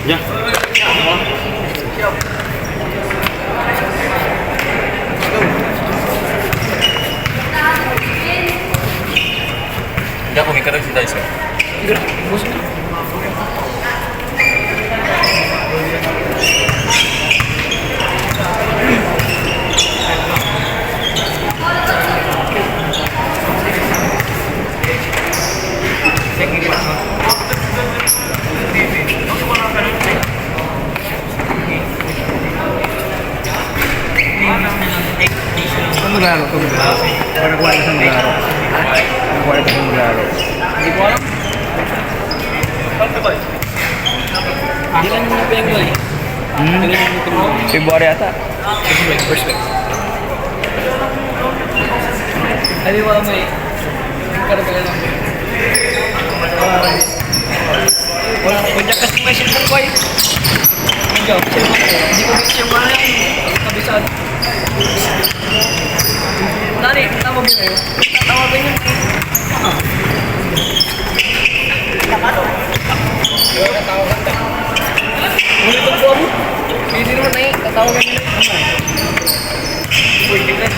Ya. Ya, pues mi cara visita eso. Ano maglaro? Ito maglaro. Para nakuha ka sa maglaro. Nakuha ka sa maglaro. Hindi ko alam. Hindi lang yung pengo eh. February ata. First week. Aliwa mo eh. Karagala lang. Wala ko dyan kasi may silver ko eh. Hindi ko bisa yung mana yung kabisado. Nani, tawag yun eh. Tatawagin yun eh. Tatawagan ka. Ulit ang buwan mo. Hindi naman na eh. Tatawagan yun eh. Uy, tignan.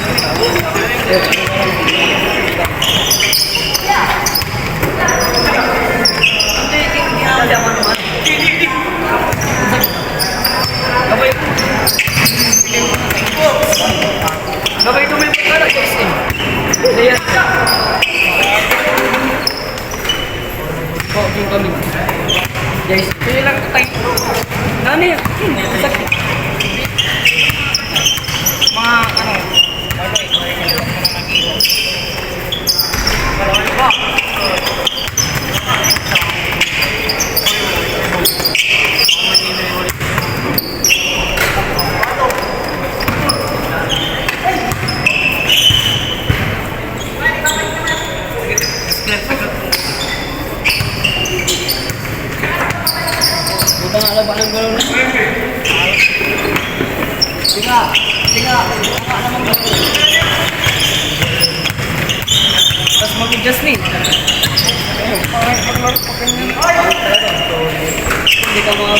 Hindi, hindi na naman naman. Gabay. Gabay tumipot ka na, guys eh. Ayan. Oh, yung kami. Guys, pili lang tayo. Nani, sakit. Mga ano, buta nga lang ba ng gulong na? Tiga, tiga, nga naman gulong. Tapos mag-adjust ni. Hindi ka mga